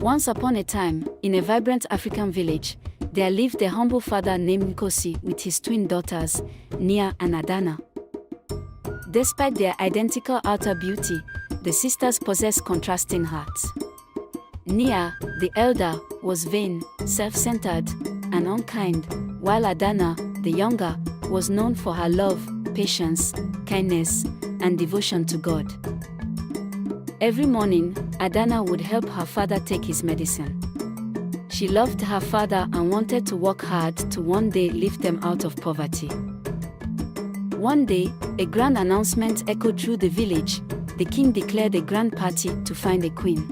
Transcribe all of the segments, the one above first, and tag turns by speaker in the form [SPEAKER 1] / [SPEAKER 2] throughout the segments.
[SPEAKER 1] Once upon a time, in a vibrant African village, there lived a humble father named Nkosi with his twin daughters, Nia and Adana. Despite their identical outer beauty, the sisters possessed contrasting hearts. Nia, the elder, was vain, self-centered, and unkind, while Adana, the younger, was known for her love, patience, kindness, and devotion to God. Every morning, Adana would help her father take his medicine. She loved her father and wanted to work hard to one day lift them out of poverty. One day, a grand announcement echoed through the village. The king declared a grand party to find a queen.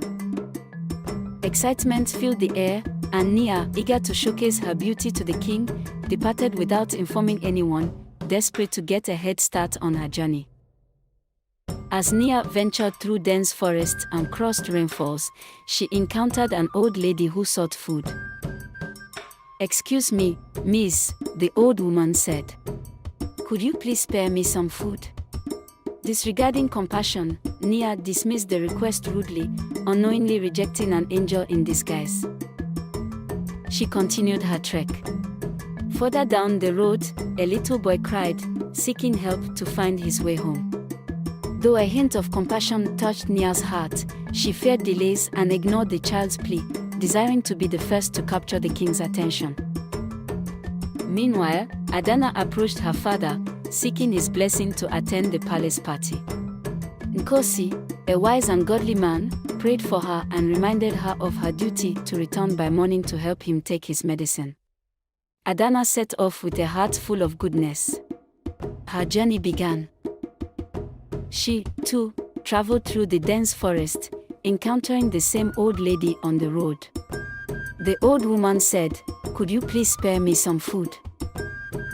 [SPEAKER 1] Excitement filled the air, and Nia, eager to showcase her beauty to the king, departed without informing anyone, desperate to get a head start on her journey. As Nia ventured through dense forests and crossed rainfalls, she encountered an old lady who sought food. "Excuse me, miss," the old woman said. "Could you please spare me some food?" Disregarding compassion, Nia dismissed the request rudely, unknowingly rejecting an angel in disguise. She continued her trek. Further down the road, a little boy cried, seeking help to find his way home. Though a hint of compassion touched Nia's heart, she feared delays and ignored the child's plea, desiring to be the first to capture the king's attention. Meanwhile, Adana approached her father, seeking his blessing to attend the palace party. Nkosi, a wise and godly man, prayed for her and reminded her of her duty to return by morning to help him take his medicine. Adana set off with a heart full of goodness. Her journey began. She, too, traveled through the dense forest, encountering the same old lady on the road. The old woman said, "Could you please spare me some food?"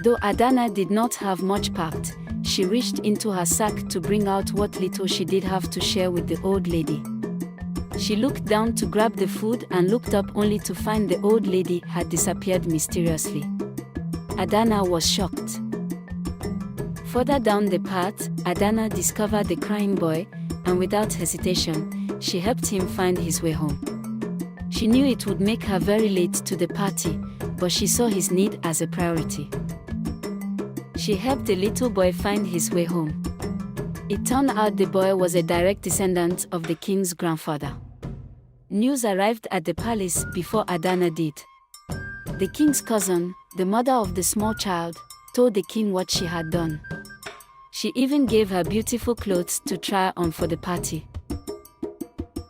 [SPEAKER 1] Though Adana did not have much packed, she reached into her sack to bring out what little she did have to share with the old lady. She looked down to grab the food and looked up only to find the old lady had disappeared mysteriously. Adana was shocked. Further down the path, Adana discovered the crying boy, and without hesitation, she helped him find his way home. She knew it would make her very late to the party, but she saw his need as a priority. She helped the little boy find his way home. It turned out the boy was a direct descendant of the king's grandfather. News arrived at the palace before Adana did. The king's cousin, the mother of the small child, told the king what she had done. She even gave her beautiful clothes to try on for the party.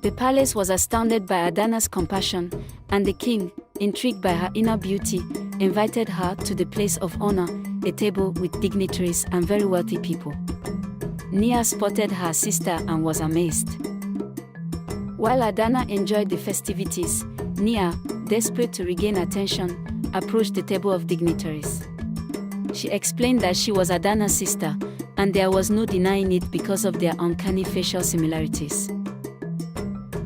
[SPEAKER 1] The palace was astounded by Adana's compassion, and the king, intrigued by her inner beauty, invited her to the place of honor, a table with dignitaries and very wealthy people. Nia spotted her sister and was amazed. While Adana enjoyed the festivities, Nia, desperate to regain attention, approached the table of dignitaries. She explained that she was Adana's sister, and there was no denying it because of their uncanny facial similarities.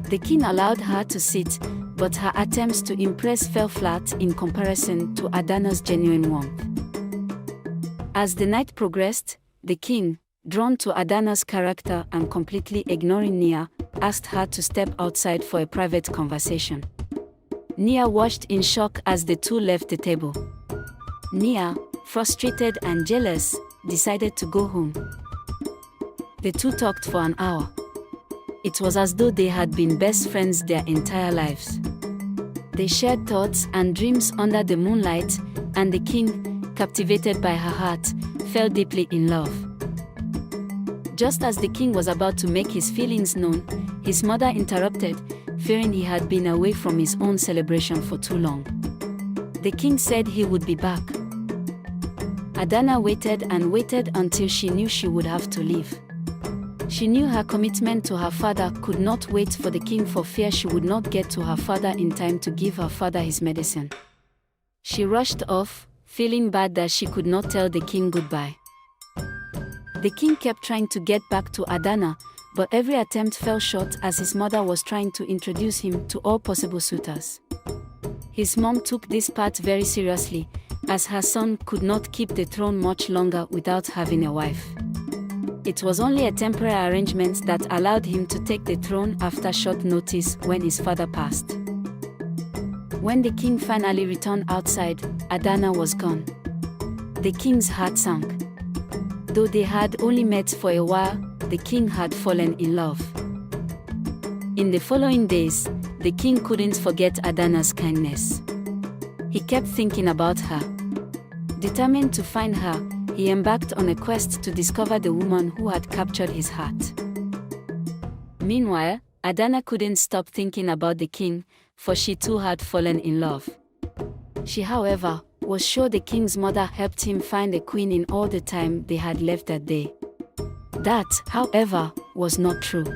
[SPEAKER 1] The king allowed her to sit, but her attempts to impress fell flat in comparison to Adana's genuine warmth. As the night progressed, the king, drawn to Adana's character and completely ignoring Nia, asked her to step outside for a private conversation. Nia watched in shock as the two left the table. Nia, frustrated and jealous, decided to go home. The two talked for an hour. It was as though they had been best friends their entire lives. They shared thoughts and dreams under the moonlight, and the king, captivated by her heart, fell deeply in love. Just as the king was about to make his feelings known, his mother interrupted, fearing he had been away from his own celebration for too long. The king said he would be back. Adana waited and waited until she knew she would have to leave. She knew her commitment to her father could not wait for the king for fear she would not get to her father in time to give her father his medicine. She rushed off, feeling bad that she could not tell the king goodbye. The king kept trying to get back to Adana, but every attempt fell short as his mother was trying to introduce him to all possible suitors. His mom took this part very seriously, as her son could not keep the throne much longer without having a wife. It was only a temporary arrangement that allowed him to take the throne after short notice when his father passed. When the king finally returned outside, Adana was gone. The king's heart sank. Though they had only met for a while, the king had fallen in love. In the following days, the king couldn't forget Adana's kindness. He kept thinking about her. Determined to find her, he embarked on a quest to discover the woman who had captured his heart. Meanwhile, Adana couldn't stop thinking about the king, for she too had fallen in love. She, however, was sure the king's mother helped him find a queen in all the time they had left that day. That, however, was not true.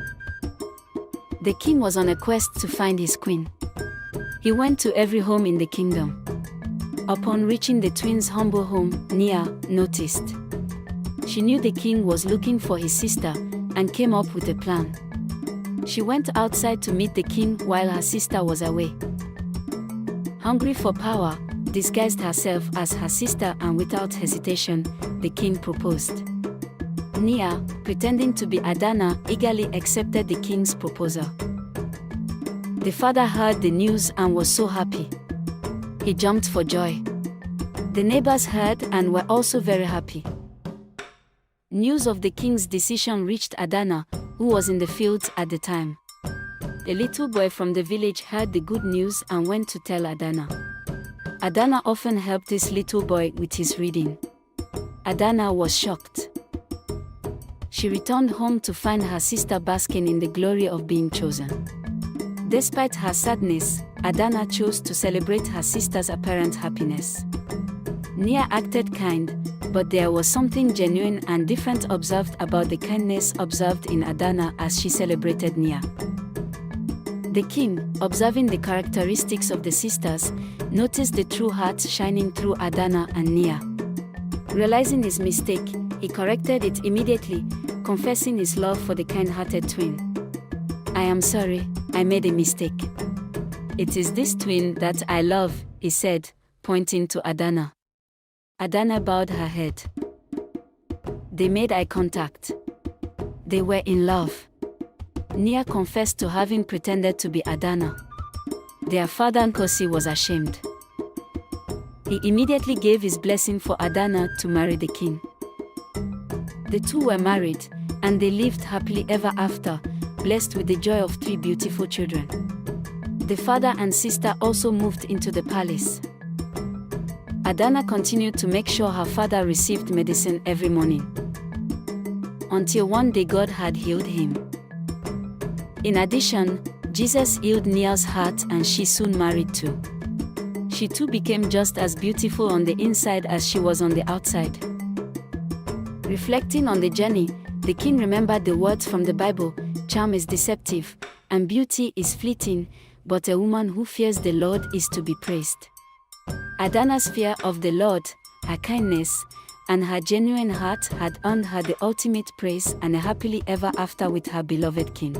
[SPEAKER 1] The king was on a quest to find his queen. He went to every home in the kingdom. Upon reaching the twins' humble home, Nia noticed. She knew the king was looking for his sister and came up with a plan. She went outside to meet the king while her sister was away. Hungry for power, disguised herself as her sister and without hesitation, the king proposed. Nia, pretending to be Adana, eagerly accepted the king's proposal. The father heard the news and was so happy. He jumped for joy. The neighbors heard and were also very happy. News of the king's decision reached Adana, who was in the fields at the time. A little boy from the village heard the good news and went to tell Adana. Adana often helped this little boy with his reading. Adana was shocked. She returned home to find her sister basking in the glory of being chosen. Despite her sadness, Adana chose to celebrate her sister's apparent happiness. Nia acted kind, but there was something genuine and different observed about the kindness observed in Adana as she celebrated Nia. The king, observing the characteristics of the sisters, noticed the true heart shining through Adana and Nia. Realizing his mistake, he corrected it immediately, confessing his love for the kind-hearted twin. "I am sorry, I made a mistake. It is this twin that I love," he said, pointing to Adana. Adana bowed her head. They made eye contact. They were in love. Nia confessed to having pretended to be Adana. Their father Nkosi was ashamed. He immediately gave his blessing for Adana to marry the king. The two were married, and they lived happily ever after, blessed with the joy of 3 beautiful children. The father and sister also moved into the palace. Adana continued to make sure her father received medicine every morning. Until one day God had healed him. In addition, Jesus healed Nia's heart and she soon married too. She too became just as beautiful on the inside as she was on the outside. Reflecting on the journey, the king remembered the words from the Bible, "Charm is deceptive, and beauty is fleeting, but a woman who fears the Lord is to be praised." Adana's fear of the Lord, her kindness, and her genuine heart had earned her the ultimate praise and a happily ever after with her beloved king.